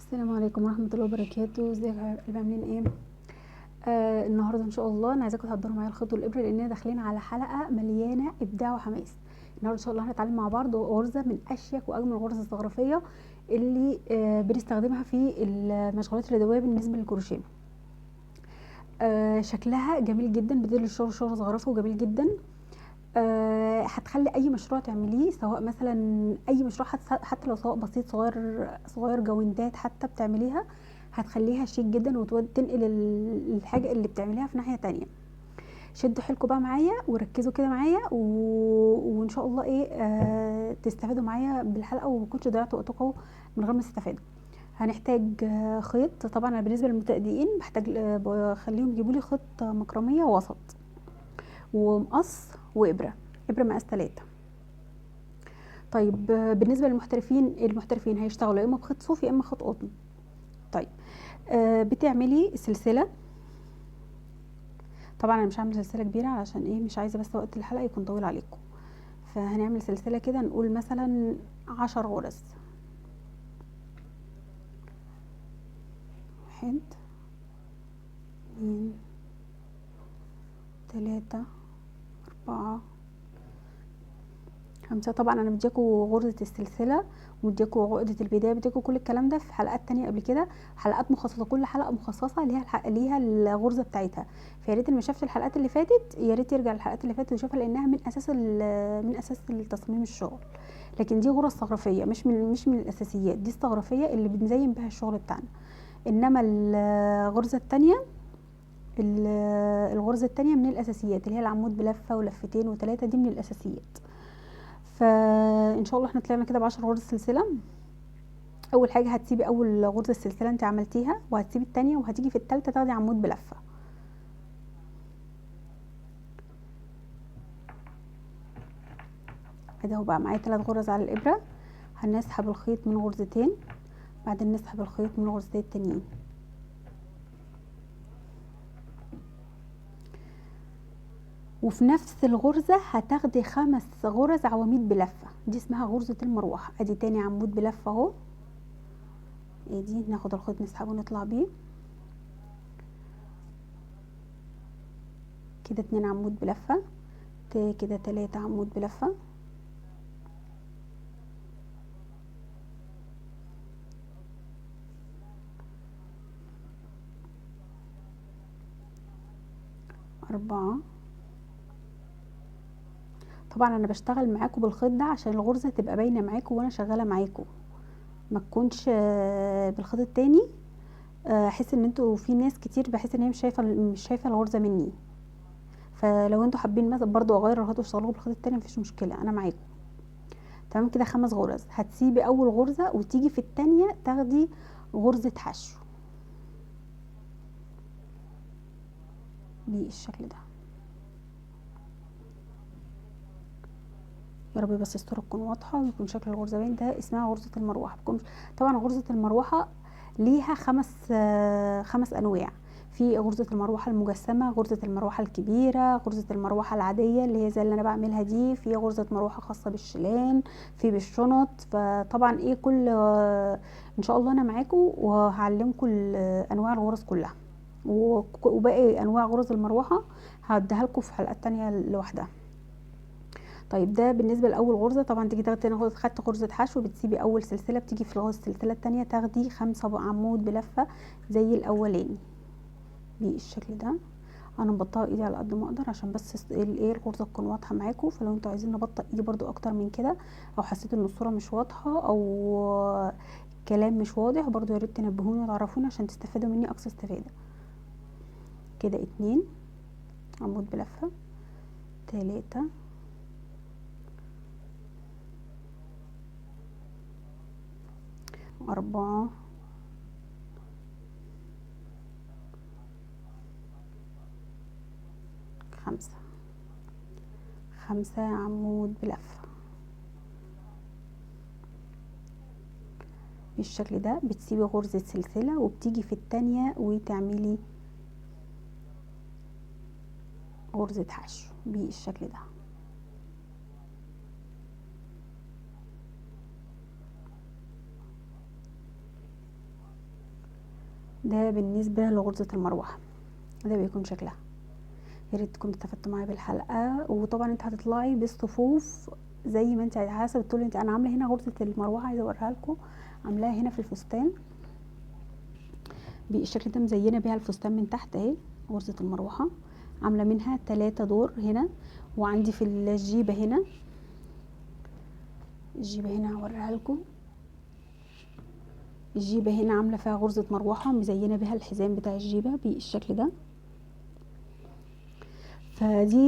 السلام عليكم ورحمة الله وبركاته. ازيكم يا حبايبي، عاملين ايه؟ النهارده ان شاء الله انا عايزاكم تحضروا معايا الخيط والابره، لاننا داخلين على حلقه مليانه ابداع وحماس. النهارده ان شاء الله هنتعلم مع بعض غرزه من اشيك واجمل الغرز الزخرفيه اللي بنستخدمها في المشغولات اليدويه بالنسبه للكروشيه. شكلها جميل جدا، بتدي للشغل شغل زخرفه وجميل جدا. هتخلي اي مشروع تعمليه، سواء مثلا اي مشروع حتى لو سواء بسيط صغير جوينتات حتى بتعمليها، هتخليها شيك جدا وتنقل الحاجه اللي بتعمليها في ناحيه تانية. شدوا حيلكم بقى معايا وركزوا كده معايا وان شاء الله ايه تستفادوا معايا بالحلقه وما تكونش ضيعتوا وقتكم من غير ما تستفادوا. هنحتاج خيط. طبعا انا بالنسبه للمبتدئين بحتاج بخليهم يجيبوا لي خيط مكرميه وسط ومقص وابره مقاس 3. طيب بالنسبه المحترفين هيشتغلوا يا اما بخيط صوف يا اما خيط قطن. طيب بتعملي سلسله. طبعا انا مش هعمل سلسله كبيره علشان ايه، مش عايزه بس وقت الحلقه يكون طويل عليكم، فهنعمل سلسله كده نقول مثلا 10 غرز. 1 2 3 4 5. طبعا انا مديكوا غرزة السلسلة ومديكوا عقدة البداية، مديكوا كل الكلام ده في حلقات تانية قبل كده، حلقات مخصصة، كل حلقة مخصصة ليها الغرزة بتاعتها. فيا ريت اللي ما شافش الحلقات اللي فاتت يا ريت يرجع الحلقات اللي فاتت ويشوفها، لانها من اساس التصميم الشغل. لكن دي غرز استغرافية، مش من الاساسيات، دي استغرافية اللي بنزين بها الشغل بتاعنا. انما الغرزة التانية الغرزة التانية من الاساسيات، اللي هي العمود بلفة ولفتين وثلاثة، دي من الاساسيات. فان شاء الله احنا طلعنا كده ب10 غرز سلسله. اول حاجه هتسيبي اول غرزه السلسله انت عملتيها، وهتسيبي الثانيه، وهتيجي في الثالثه تاخدي عمود بلفه. كده اهو بقى معايا 3 غرز على الابره. هنسحب الخيط من غرزتين، بعدين نسحب الخيط من الغرزتين التانيين. وفي نفس الغرزه هتاخدي 5 غرز عواميد بلفه، دي اسمها غرزه المروحه. ادي تاني عمود بلفه اهو، ادي ناخد الخيط نسحبه ونطلع بيه كده 2 عمود بلفه، كده 3 عمود بلفه، 4. طبعا انا بشتغل معاكم بالخيط ده عشان الغرزه تبقى باينه معاكم وانا شغاله معاكم، ما تكونش بالخيط التاني. احس ان انتوا في ناس كتير بحس ان هي مش شايفه الغرزه مني. فلو انتوا حابين مثلا برضو اغير الخيط واشتغلوا بالخيط التاني مفيش مشكله، انا معاكم. تمام كده 5 غرز. هتسيبي اول غرزه وتيجي في التانية تاخدي غرزه حشو بالشكل ده. يا رب بس الصوره تكون واضحه ويكون شكل الغرزه باين. ده اسمها غرزه المروحه. طبعا غرزه المروحه ليها 5 انواع. في غرزه المروحه المجسمه، غرزه المروحه الكبيره، غرزه المروحه العاديه اللي هي زي اللي انا بعملها دي، في غرزه مروحه خاصه بالشيلان، في بالشنط. فطبعا ايه كل ان شاء الله انا معاكم وهعلمكم انواع الغرز كلها، وباقي انواع غرز المروحه هديها لكم في حلقات تانية لوحدها. طيب ده بالنسبه لاول غرزه. طبعا تيجي تاخدي تاني غرزه، خدت غرزه حشو، بتسيبي اول سلسله، بتيجي في الغرزه السلسله التانية تاخدي 5 عمود بلفه زي الاولاني بالشكل ده. انا مبطئه ايدي على قد ما اقدر عشان بس ايه الغرزه تكون واضحه معاكم. فلو انتوا عايزين نبطئ ايدي برضو اكتر من كده، او حسيت ان الصوره مش واضحه او كلام مش واضح، برضو يا ريت تنبهوني وتعرفوني عشان تستفادوا مني اقصى استفاده. كده 2 عمود بلفه، 3 4 5 عمود بلفه بالشكل ده. بتسيبي غرزة سلسلة وبتيجي في التانية وتعملي غرزة حشو بالشكل ده. ده بالنسبه لغرزه المروحه، ده بيكون شكلها. يا ريت تكونوا استفدتوا معايا بالحلقه. وطبعا انت هتطلعي بالصفوف زي ما انت حسب الطول. انت انا عامله هنا غرزه المروحه، عايزه اوريها لكم، عاملاها هنا في الفستان بالشكل ده، مزينه بيها الفستان من تحت اهي. غرزه المروحه عامله منها 3 دور هنا، وعندي في الجيبه هنا، الجيبه هنا هوريها لكم. الجيبه هنا عامله فيها غرزه مروحه، مزينه بيها الحزام بتاع الجيبه بالشكل ده. فدي